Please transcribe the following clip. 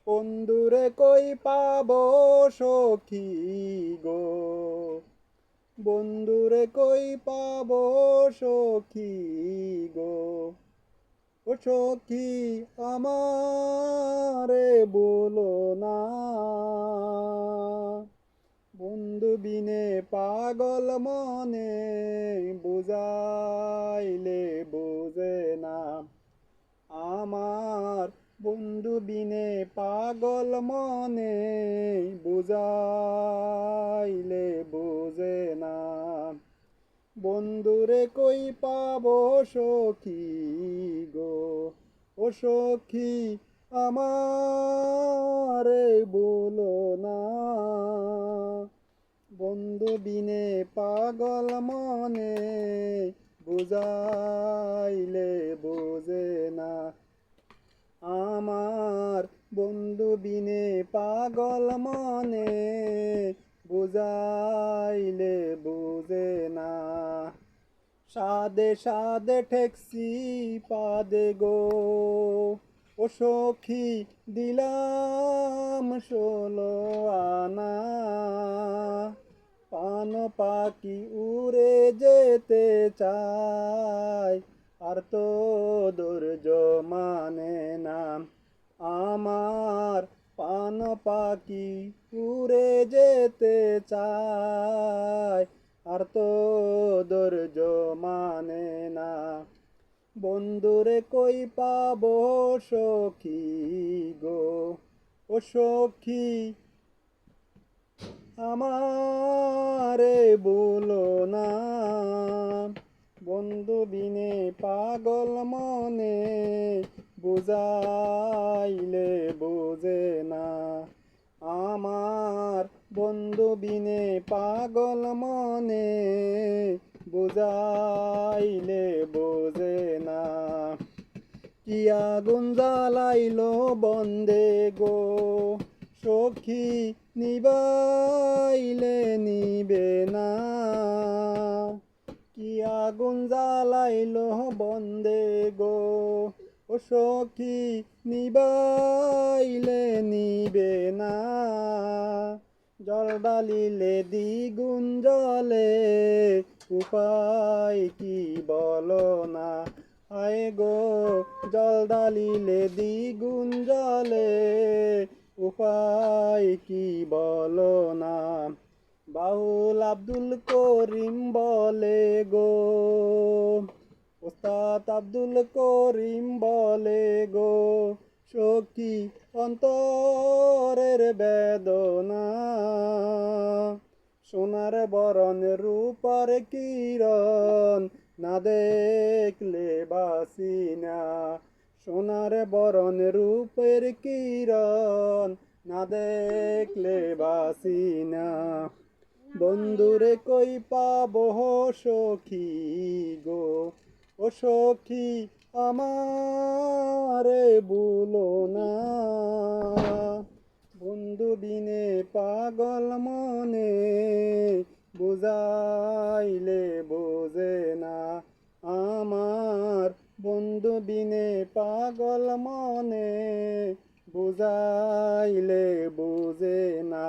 বন্ধুরে কই পাবো সখী গো, বন্ধুরে কই পাবো সখী গো, ও সখী আমারে বলো না, বন্ধু বিনে পাগল মনে, বুঝাইলে বোঝে না। আমার বন্ধু বিনে পাগল মনে, বুঝাইলে বোঝে না। বন্ধুরে কই পাবো সখী গো, ও সখী আমারে বলো না, বন্ধু বিনে পাগল মনে, বুঝাইলে বোঝে না। আমার বন্ধু বিনে পাগল মনে, বুঝাইলে বুঝে না। সাদে সাদে ঠেকছি পাদে গো, ও সখী দিলাম 16 আনা, পান পাখি উড়ে যেতে চায়, আর তো ধৈর্য মানে না। আমার পান পাখি উড়ে যেতে চায়, আর তো ধৈর্য মানে না। বন্ধুরে কই পাবো সখী গো, ও সখী আমারে বলো না, বন্ধু বিনে পাগল মনে, বুঝাইলে বোঝে না। আমার বন্ধু বিনে পাগল মনে, বুঝাইলে বোঝে না। কি আগুন জ্বালাইলো বন্দে গো, সখী নিবাইলে নিবে না। কি আগুন জ্বালাইলো বন্দে গো, ও সখী নিবাইলে নিবে না। জল ডালিলে দ্বিগুণ জলে, উপায় কি বলো না। আয় গো জল ডালিলে দ্বিগুণ জলে, উপায় কি বলো না। বাউল আব্দুল করিম বলে গো, ওস্তাদ আব্দুল করিম বলে গো, সখী অন্তরের বেদনা, সোনার বরণ রূপার কিরণ, না দেখলে বাসি না। সোনার বরণ রূপের কিরণ, না দেখলে বাসি না। বন্ধুরে কই পাবো সখী গো, ও সখী আমারে বলো না, বন্ধু বিনে পাগল মনে, বুঝাইলে বোঝে না। আমার বন্ধু বিনে পাগল মনে, বুঝাইলে বোঝে না।